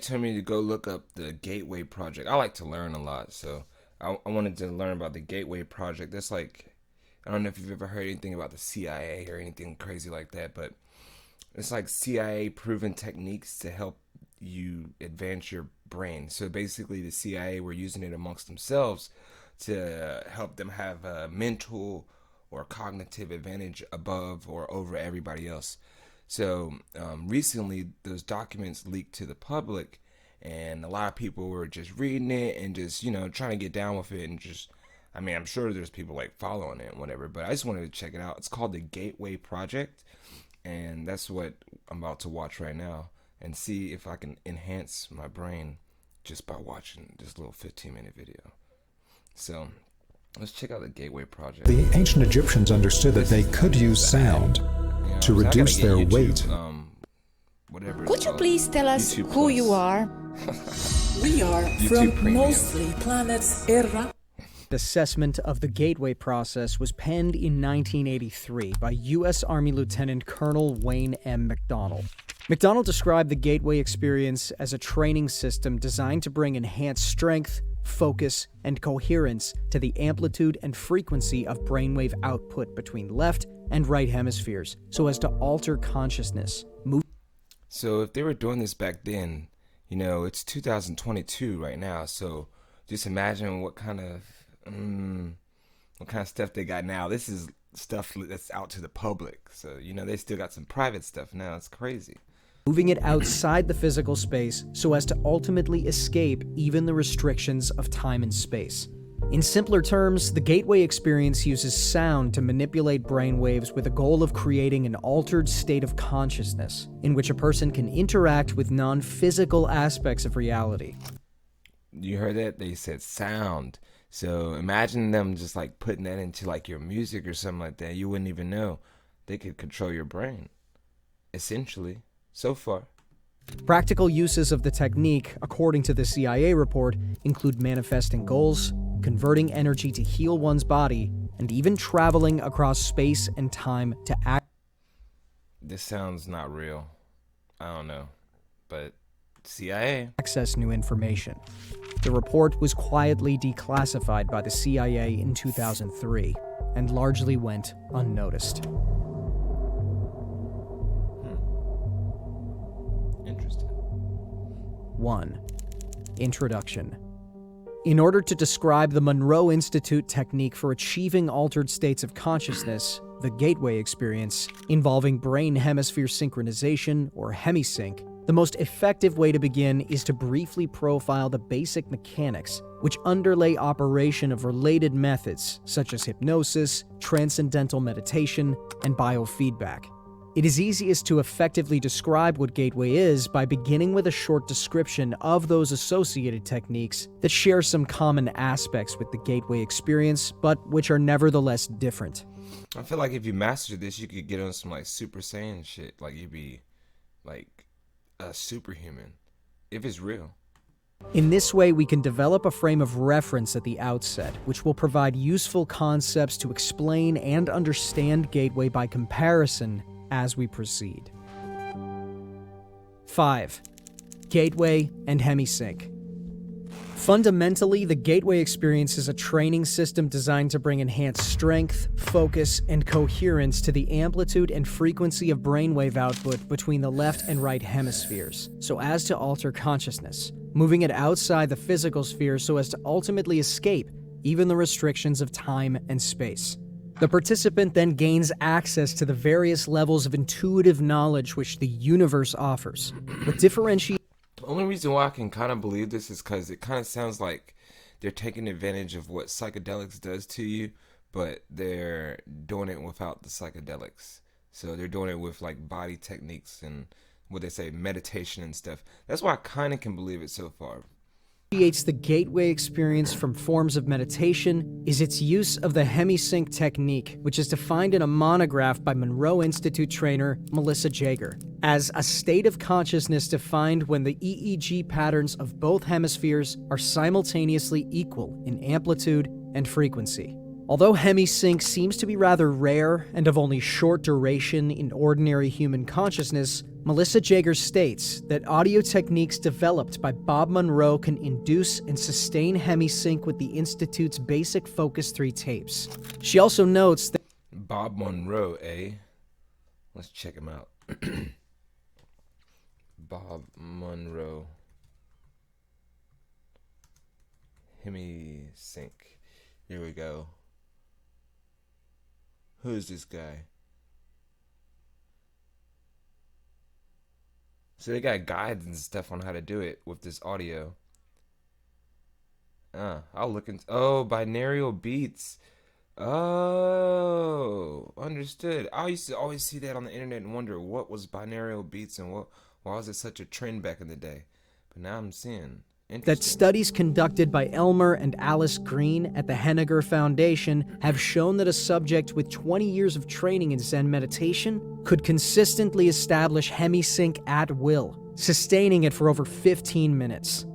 Told me to go look up the Gateway Project. I like to learn a lot, so I wanted to learn about the Gateway Project. That's like, I don't know if you've ever heard anything about the CIA or anything crazy like that, but it's like CIA proven techniques to help you advance your brain. So basically, the CIA were using it amongst themselves to help them have a mental or cognitive advantage above or over everybody else. So recently, those documents leaked to the public, and a lot of people were just reading it and just, trying to get down with it and just, I mean, I'm sure there's people like following it and whatever, but I just wanted to check it out. It's called the Gateway Project, and that's what I'm about to watch right now and see if I can enhance my brain just by watching this little 15-minute video. So let's check out the Gateway Project. The ancient Egyptians understood that they could use sound to reduce their weight. Could you please tell us who you are? We are from mostly planets Erra. Assessment of the Gateway process was penned in 1983 by U.S. Army Lieutenant Colonel Wayne M. McDonnell. McDonnell described the Gateway experience as a training system designed to bring enhanced strength, focus, and coherence to the amplitude and frequency of brainwave output between left and right hemispheres, so as to alter consciousness. So if they were doing this back then, it's 2022 right now, so just imagine what kind of stuff they got now. This is stuff that's out to the public, so they still got some private stuff now. It's crazy. Moving it outside the physical space so as to ultimately escape even the restrictions of time and space. In simpler terms, the Gateway experience uses sound to manipulate brainwaves with a goal of creating an altered state of consciousness in which a person can interact with non-physical aspects of reality. You heard that? They said sound. So imagine them just like putting that into like your music or something like that. You wouldn't even know. They could control your brain, essentially, so far. Practical uses of the technique, according to the CIA report, include manifesting goals, converting energy to heal one's body, and even traveling across space and time to act. This sounds not real. I don't know, but CIA. Access new information. The report was quietly declassified by the CIA in 2003 and largely went unnoticed. Interesting. 1. Introduction. In order to describe the Monroe Institute technique for achieving altered states of consciousness, the Gateway experience, involving brain hemisphere synchronization, or hemisync, the most effective way to begin is to briefly profile the basic mechanics which underlay operation of related methods such as hypnosis, transcendental meditation, and biofeedback. It is easiest to effectively describe what Gateway is by beginning with a short description of those associated techniques that share some common aspects with the Gateway experience, but which are nevertheless different. I feel like if you master this, you could get on some like Super Saiyan shit. Like you'd be like a superhuman, if it's real. In this way, we can develop a frame of reference at the outset, which will provide useful concepts to explain and understand Gateway by comparison as we proceed. 5. Gateway and hemisync. Fundamentally, the Gateway experience is a training system designed to bring enhanced strength, focus, and coherence to the amplitude and frequency of brainwave output between the left and right hemispheres, so as to alter consciousness, moving it outside the physical sphere so as to ultimately escape even the restrictions of time and space. The participant then gains access to the various levels of intuitive knowledge which the universe offers. What differentiates The only reason why I can kind of believe this is because it kind of sounds like they're taking advantage of what psychedelics does to you, but they're doing it without the psychedelics. So they're doing it with like body techniques and what they say, meditation and stuff. That's why I kind of can believe it so far. the Gateway experience from forms of meditation is its use of the hemisync technique, which is defined in a monograph by Monroe Institute trainer Melissa Jager as a state of consciousness defined when the EEG patterns of both hemispheres are simultaneously equal in amplitude and frequency. Although hemisync seems to be rather rare and of only short duration in ordinary human consciousness, Melissa Jaeger states that audio techniques developed by Bob Monroe can induce and sustain hemisync with the Institute's basic Focus 3 tapes. She also notes that Bob Monroe, eh? Let's check him out. Bob Monroe. Hemisync. Here we go. Who is this guy? So they got guides and stuff on how to do it with this audio. I'll look into... Oh, binaural beats. Oh, understood. I used to always see that on the internet and wonder what was binaural beats and why was it such a trend back in the day. But now I'm seeing... that studies conducted by Elmer and Alice Green at the Henniger Foundation have shown that a subject with 20 years of training in Zen meditation could consistently establish hemisync at will, sustaining it for over 15 minutes.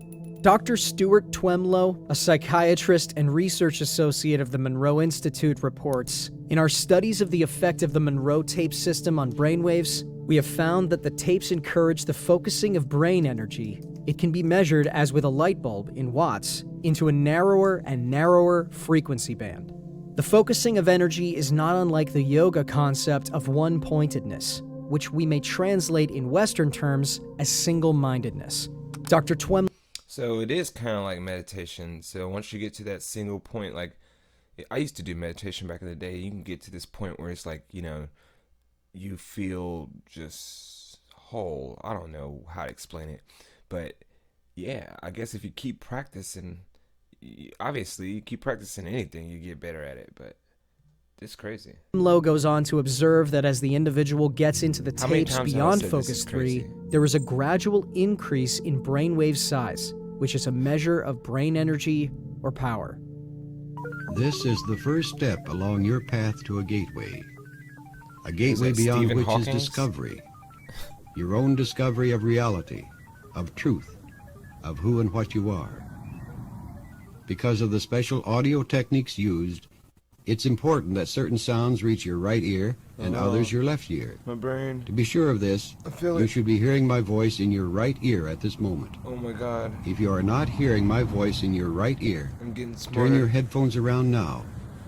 Dr. Stuart Twemlow, a psychiatrist and research associate of the Monroe Institute, reports, "In our studies of the effect of the Monroe tape system on brainwaves, we have found that the tapes encourage the focusing of brain energy. It can be measured as with a light bulb in watts into a narrower and narrower frequency band. The focusing of energy is not unlike the yoga concept of one-pointedness, which we may translate in Western terms as single-mindedness." Dr. Twemlow. So it is kind of like meditation. So once you get to that single point, like I used to do meditation back in the day, you can get to this point where it's like, you feel just whole. I don't know how to explain it. But yeah, I guess if you keep practicing, obviously you keep practicing anything, you get better at it. But it's crazy. Lowe goes on to observe that as the individual gets into the tapes beyond Focus 3, there is a gradual increase in brainwave size, which is a measure of brain energy or power. This is the first step along your path to a gateway beyond Stephen which Hawking's? is discovery, your own discovery of reality, of truth, of who and what you are. Because of the special audio techniques used, it's important that certain sounds reach your right ear and others your left ear. My brain. To be sure of this, I feel you it. should be hearing my voice in your right ear at this moment. Oh my God. If you are not hearing my voice in your right ear, I'm getting smarter. turn your headphones around now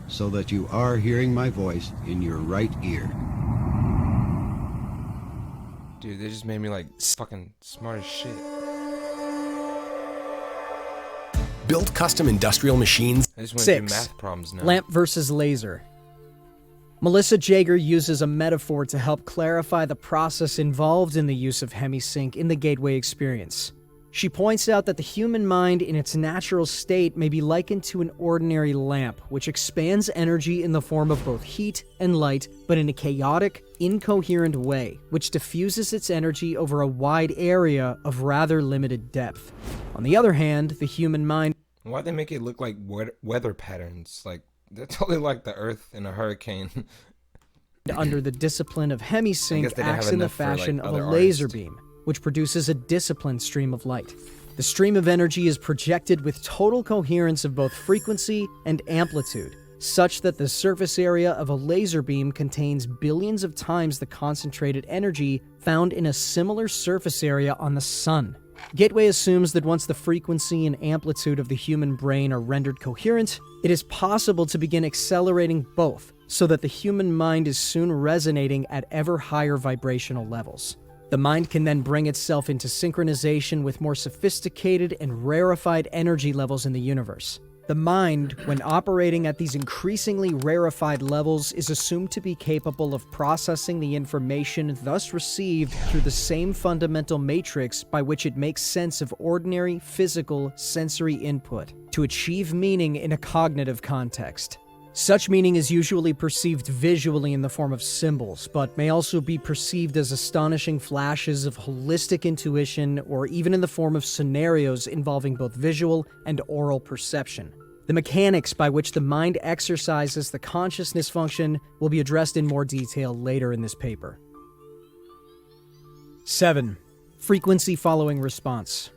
so that you are hearing my voice in your right ear. Dude, they just made me like fucking smart as shit. Build custom industrial machines. I just want to do 6. math problems now. Lamp versus laser. Melissa Jaeger uses a metaphor to help clarify the process involved in the use of hemisync in the gateway experience. She points out that the human mind in its natural state may be likened to an ordinary lamp, which expands energy in the form of both heat and light, but in a chaotic, incoherent way, which diffuses its energy over a wide area of rather limited depth. On the other hand, the human mind... Why'd they make it look like weather patterns? Like, they're totally like the Earth in a hurricane. under the discipline of hemisync acts in the fashion of a other laser artists. beam, which produces a disciplined stream of light. The stream of energy is projected with total coherence of both frequency and amplitude, such that the surface area of a laser beam contains billions of times the concentrated energy found in a similar surface area on the Sun. Gateway assumes that once the frequency and amplitude of the human brain are rendered coherent, it is possible to begin accelerating both, so that the human mind is soon resonating at ever higher vibrational levels. The mind can then bring itself into synchronization with more sophisticated and rarefied energy levels in the universe. The mind, when operating at these increasingly rarefied levels, is assumed to be capable of processing the information thus received through the same fundamental matrix by which it makes sense of ordinary, physical, sensory input, to achieve meaning in a cognitive context. Such meaning is usually perceived visually in the form of symbols, but may also be perceived as astonishing flashes of holistic intuition or even in the form of scenarios involving both visual and oral perception. The mechanics by which the mind exercises the consciousness function will be addressed in more detail later in this paper. 7. Frequency following response.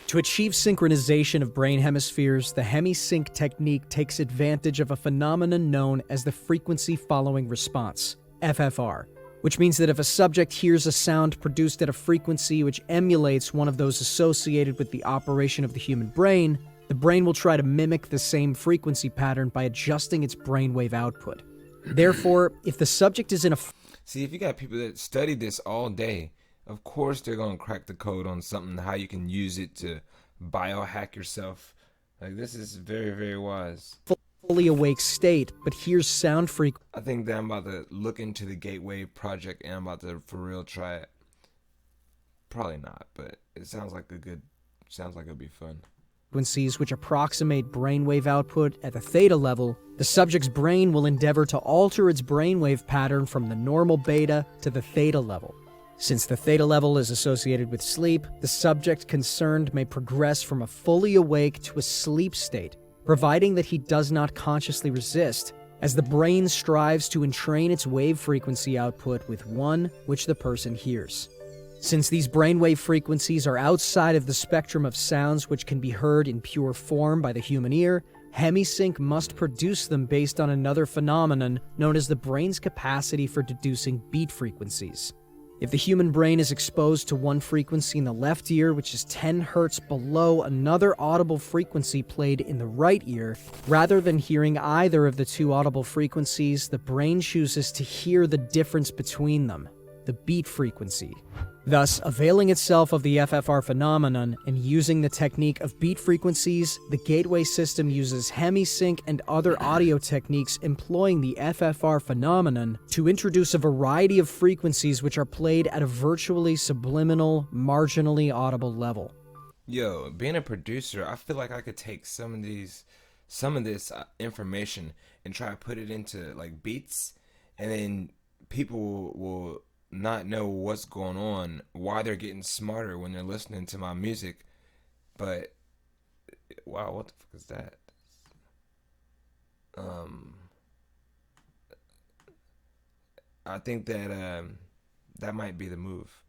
To achieve synchronization of brain hemispheres, the hemisync technique takes advantage of a phenomenon known as the frequency following response, FFR. which means that if a subject hears a sound produced at a frequency which emulates one of those associated with the operation of the human brain, the brain will try to mimic the same frequency pattern by adjusting its brainwave output. Therefore, if the subject is in a... See, if you got people that study this all day, of course they're going to crack the code on something, how you can use it to biohack yourself. Like, this is very, very wise. Fully awake state, but hears sound frequency. I think that I'm about to look into the Gateway project and I'm about to for real try it. Probably not, but it sounds like it'll be fun. Frequencies which approximate brainwave output at the theta level, the subject's brain will endeavor to alter its brainwave pattern from the normal beta to the theta level. Since the theta level is associated with sleep, the subject concerned may progress from a fully awake to a sleep state, providing that he does not consciously resist, as the brain strives to entrain its wave frequency output with one which the person hears. Since these brainwave frequencies are outside of the spectrum of sounds which can be heard in pure form by the human ear, hemisync must produce them based on another phenomenon known as the brain's capacity for deducing beat frequencies. If the human brain is exposed to one frequency in the left ear, which is 10 hertz below another audible frequency played in the right ear, rather than hearing either of the two audible frequencies, the brain chooses to hear the difference between them, the beat frequency. Thus, availing itself of the FFR phenomenon and using the technique of beat frequencies, the gateway system uses hemisync and other audio techniques employing the FFR phenomenon to introduce a variety of frequencies which are played at a virtually subliminal, marginally audible level. Yo, being a producer, I feel like I could take some of this information and try to put it into like beats, and then people will not know what's going on, why they're getting smarter when they're listening to my music. But wow, what the fuck is that? I think that that might be the move.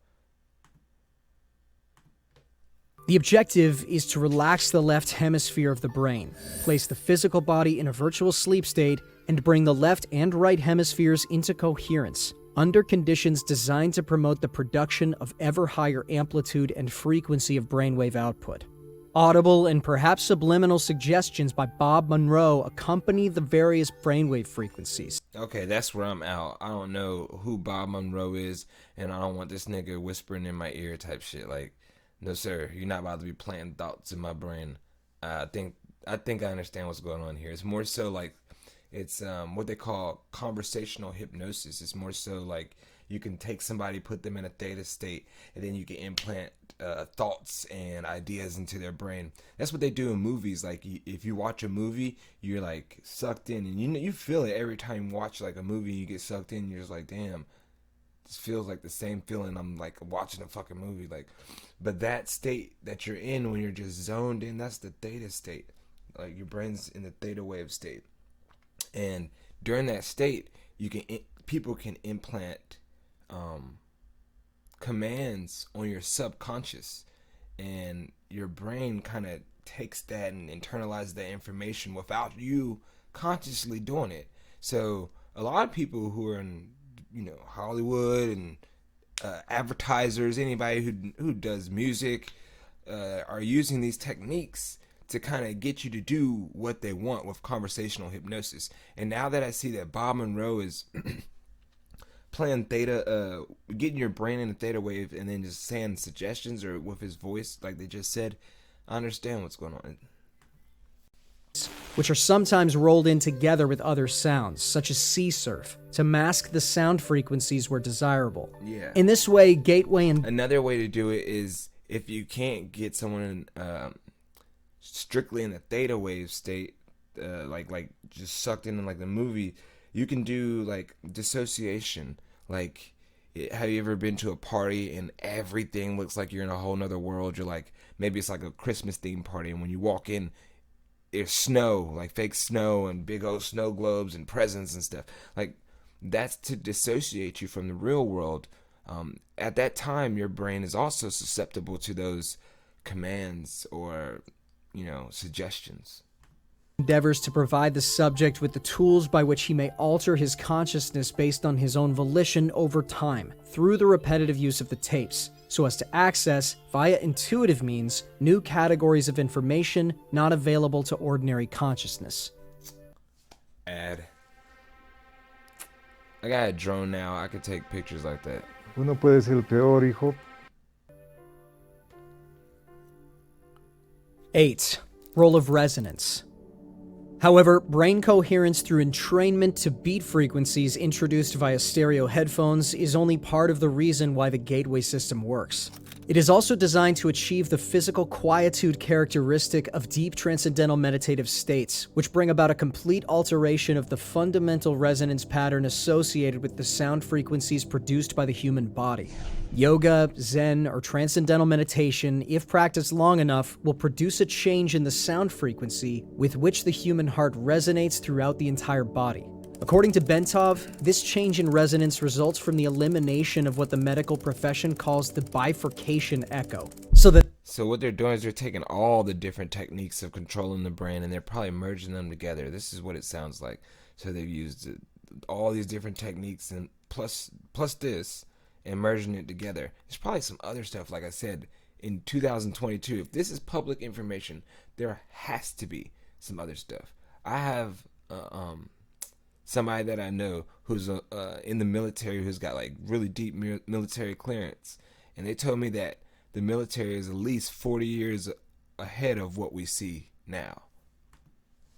The objective is to relax the left hemisphere of the brain, place the physical body in a virtual sleep state, and bring the left and right hemispheres into coherence, under conditions designed to promote the production of ever higher amplitude and frequency of brainwave output. Audible and perhaps subliminal suggestions by Bob Monroe accompany the various brainwave frequencies. Okay, that's where I'm out. I don't know who Bob Monroe is, and I don't want this nigga whispering in my ear type shit. Like, no sir, you're not about to be planting thoughts in my brain. I think I understand what's going on here. It's more so like, it's what they call conversational hypnosis. It's more so like you can take somebody, put them in a theta state, and then you can implant thoughts and ideas into their brain. That's what they do in movies. Like, if you watch a movie, you're like sucked in, and you feel it every time you watch like a movie. You get sucked in. You're just like, damn, this feels like the same feeling. I'm like watching a fucking movie. Like, but that state that you're in when you're just zoned in, that's the theta state. Like, your brain's in the theta wave state. And during that state, people can implant commands on your subconscious, and your brain kind of takes that and internalizes that information without you consciously doing it. So a lot of people who are in, Hollywood and advertisers, anybody who does music, are using these techniques to kind of get you to do what they want with conversational hypnosis. And now that I see that Bob Monroe is playing theta, getting your brain in a theta wave and then just saying suggestions or with his voice, like they just said, I understand what's going on. Which are sometimes rolled in together with other sounds, such as sea surf, to mask the sound frequencies where desirable. Yeah. In this way, gateway and... Another way to do it is, if you can't get someone strictly in the theta wave state, like just sucked in like the movie, you can do like dissociation. Like, have you ever been to a party and everything looks like you're in a whole nother world? You're like, maybe it's like a Christmas themed party, and when you walk in, there's snow, like fake snow and big old snow globes and presents and stuff. Like, that's to dissociate you from the real world. At that time, your brain is also susceptible to those commands or suggestions. endeavors to provide the subject with the tools by which he may alter his consciousness based on his own volition over time through the repetitive use of the tapes, so as to access, via intuitive means, new categories of information not available to ordinary consciousness. Ad. I got a drone now. I could take pictures like that. Uno puede ser el peor, hijo. 8. Role of resonance. However, brain coherence through entrainment to beat frequencies introduced via stereo headphones is only part of the reason why the gateway system works. It is also designed to achieve the physical quietude characteristic of deep transcendental meditative states, which bring about a complete alteration of the fundamental resonance pattern associated with the sound frequencies produced by the human body. Yoga, Zen, or transcendental meditation, if practiced long enough, will produce a change in the sound frequency with which the human heart resonates throughout the entire body. According to Bentov, this change in resonance results from the elimination of what the medical profession calls the bifurcation echo. So what they're doing is they're taking all the different techniques of controlling the brain and they're probably merging them together. This is what it sounds like. So they've used all these different techniques and plus this and merging it together. There's probably some other stuff, like I said, in 2022. If this is public information, there has to be some other stuff. I have somebody that I know who's in the military who's got like really deep military clearance, and they told me that the military is at least 40 years ahead of what we see now.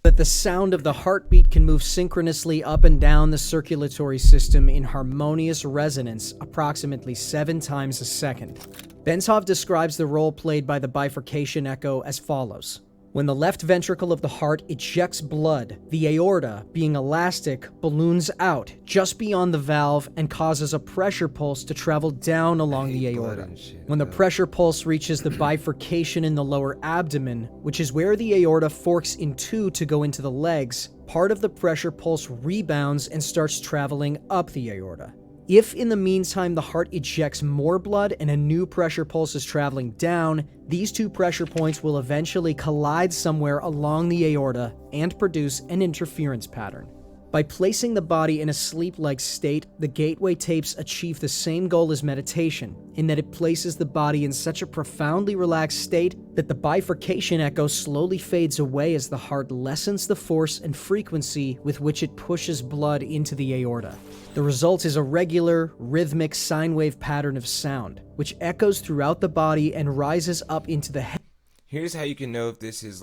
That the sound of the heartbeat can move synchronously up and down the circulatory system in harmonious resonance approximately 7 times a second. Bentov describes the role played by the bifurcation echo as follows. When the left ventricle of the heart ejects blood, the aorta, being elastic, balloons out just beyond the valve and causes a pressure pulse to travel down along the aorta. When the pressure pulse reaches the bifurcation in the lower abdomen, which is where the aorta forks in two to go into the legs, part of the pressure pulse rebounds and starts traveling up the aorta. If in the meantime the heart ejects more blood and a new pressure pulse is traveling down, these two pressure points will eventually collide somewhere along the aorta and produce an interference pattern. By placing the body in a sleep-like state, the gateway tapes achieve the same goal as meditation, in that it places the body in such a profoundly relaxed state that the bifurcation echo slowly fades away as the heart lessens the force and frequency with which it pushes blood into the aorta. The result is a regular, rhythmic sine wave pattern of sound, which echoes throughout the body and rises up into the head. Here's how you can know if this is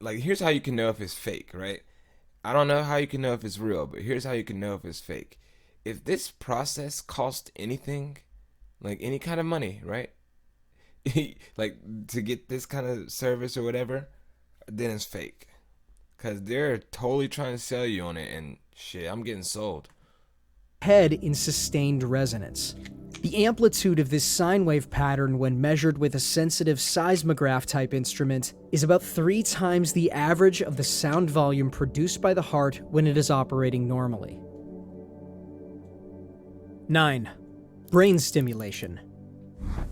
here's how you can know if it's fake, right? I don't know how you can know if it's real, but here's how you can know if it's fake. If this process cost anything, like any kind of money, right? Like to get this kind of service or whatever, then it's fake. Because they're totally trying to sell you on it, and shit, I'm getting sold. Head in sustained resonance. The amplitude of this sine wave pattern when measured with a sensitive seismograph type instrument is about 3 times the average of the sound volume produced by the heart when it is operating normally. 9. Brain stimulation.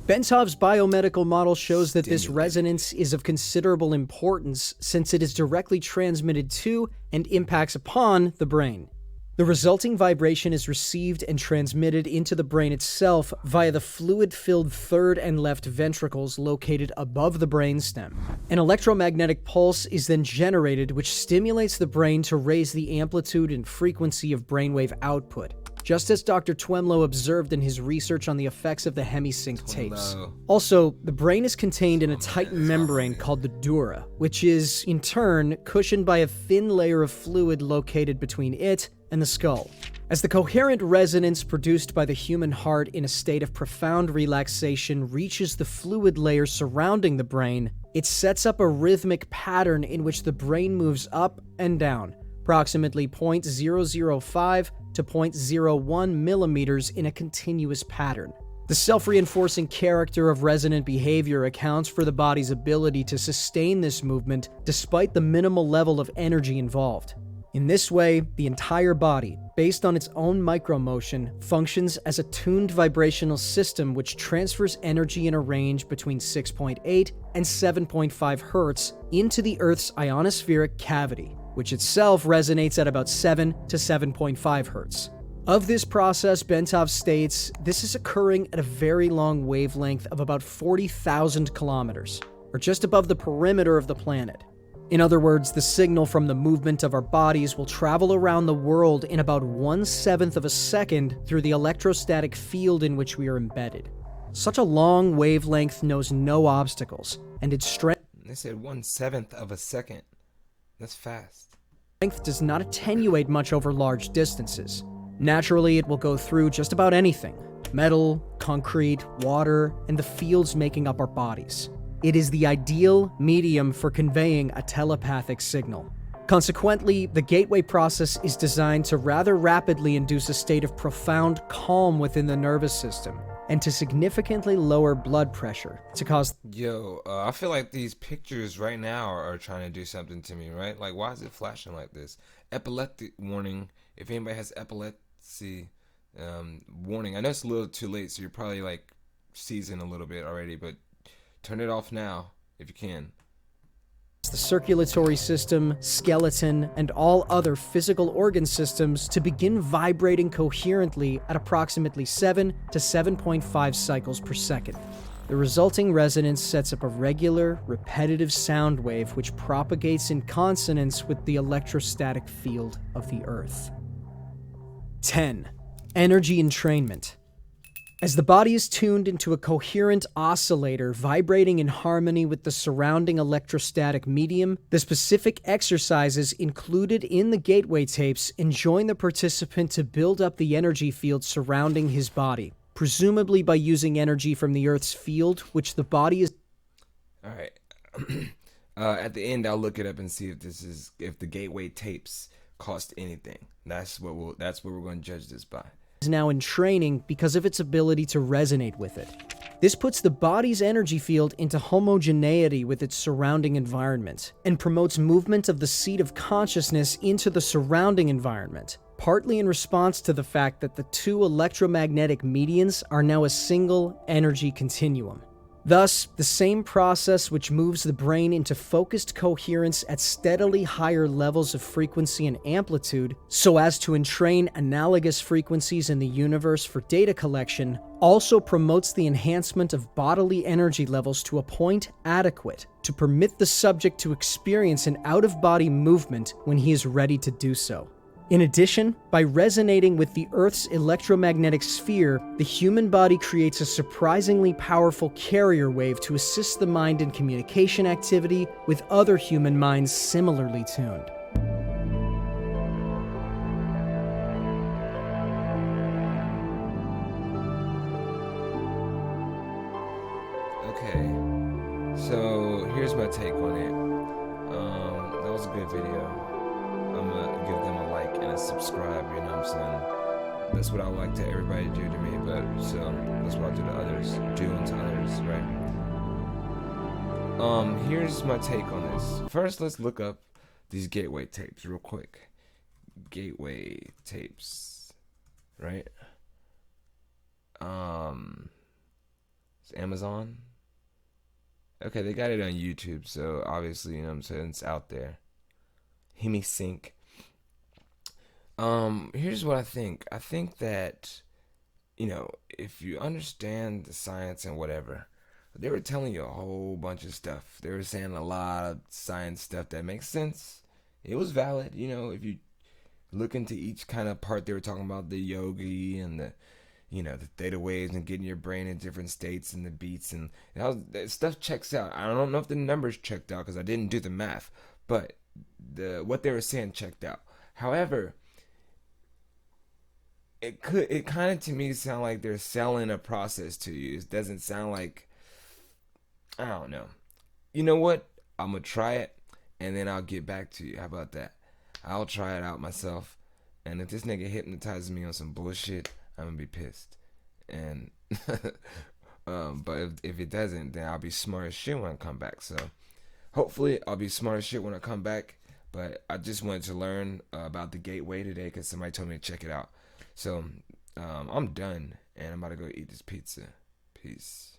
Bentov's biomedical model shows that this resonance is of considerable importance since it is directly transmitted to and impacts upon the brain. The resulting vibration is received and transmitted into the brain itself via the fluid-filled third and left ventricles located above the brainstem. An electromagnetic pulse is then generated which stimulates the brain to raise the amplitude and frequency of brainwave output, just as Dr. Twemlow observed in his research on the effects of the hemisync tapes. Also, the brain is contained in a tight membrane called the dura, which is, in turn, cushioned by a thin layer of fluid located between it and the skull. As the coherent resonance produced by the human heart in a state of profound relaxation reaches the fluid layer surrounding the brain, it sets up a rhythmic pattern in which the brain moves up and down, approximately 0.005 to 0.01 millimeters in a continuous pattern. The self-reinforcing character of resonant behavior accounts for the body's ability to sustain this movement despite the minimal level of energy involved. In this way, the entire body, based on its own micromotion, functions as a tuned vibrational system which transfers energy in a range between 6.8 and 7.5 Hz into the Earth's ionospheric cavity, which itself resonates at about 7 to 7.5 Hz. Of this process, Bentov states, this is occurring at a very long wavelength of about 40,000 kilometers, or just above the perimeter of the planet. In other words, the signal from the movement of our bodies will travel around the world in about 1/7 of a second through the electrostatic field in which we are embedded. Such a long wavelength knows no obstacles, and its strength... They said 1/7 of a second. That's fast. Strength does not attenuate much over large distances. Naturally, it will go through just about anything: metal, concrete, water, and the fields making up our bodies. It is the ideal medium for conveying a telepathic signal. Consequently, the gateway process is designed to rather rapidly induce a state of profound calm within the nervous system, and to significantly lower blood pressure, to cause... I feel like these pictures right now are trying to do something to me, right? Like, why is it flashing like this? Epileptic warning. If anybody has epilepsy, warning. I know it's a little too late, so you're probably, like, seasoned a little bit already, but turn it off now, if you can. The circulatory system, skeleton, and all other physical organ systems to begin vibrating coherently at approximately 7 to 7.5 cycles per second. The resulting resonance sets up a regular, repetitive sound wave which propagates in consonance with the electrostatic field of the Earth. 10. Energy entrainment. As the body is tuned into a coherent oscillator vibrating in harmony with the surrounding electrostatic medium, the specific exercises included in the gateway tapes enjoin the participant to build up the energy field surrounding his body, presumably by using energy from the Earth's field, which the body is... All right. At the end, I'll look it up and see if the gateway tapes cost anything. That's what we're going to judge this by. Is now in training because of its ability to resonate with it. This puts the body's energy field into homogeneity with its surrounding environment, and promotes movement of the seat of consciousness into the surrounding environment, partly in response to the fact that the two electromagnetic medians are now a single energy continuum. Thus, the same process which moves the brain into focused coherence at steadily higher levels of frequency and amplitude, so as to entrain analogous frequencies in the universe for data collection, also promotes the enhancement of bodily energy levels to a point adequate to permit the subject to experience an out-of-body movement when he is ready to do so. In addition, by resonating with the Earth's electromagnetic sphere, the human body creates a surprisingly powerful carrier wave to assist the mind in communication activity with other human minds similarly tuned. Okay, so here's my take on it. That was a good video. I'm gonna give them a like and a subscribe, you know what I'm saying? That's what I would like to everybody do to me, but so that's what I do to others, do unto others, right? Here's my take on this. First, let's look up these gateway tapes real quick. Gateway tapes, right? It's Amazon. Okay, they got it on YouTube, so obviously, you know what I'm saying, it's out there. Hemi Sync. Here's what I think. I think that, you know, if you understand the science and whatever, they were telling you a whole bunch of stuff. They were saying a lot of science stuff that makes sense. It was valid, you know, if you look into each kind of part they were talking about, the yogi and the, you know, the theta waves and getting your brain in different states and the beats and that stuff checks out. I don't know if the numbers checked out because I didn't do the math, but what they were saying checked out. However, it kind of to me sound like they're selling a process to you. It doesn't sound like, I don't know. You know what? I'm gonna try it and then I'll get back to you. How about that? I'll try it out myself, and if this nigga hypnotizes me on some bullshit, I'm gonna be pissed. And but if it doesn't, then I'll be smart as shit when I come back. So hopefully I'll be smart as shit when I come back. But I just wanted to learn about the Gateway today because somebody told me to check it out. So I'm done, and I'm about to go eat this pizza. Peace.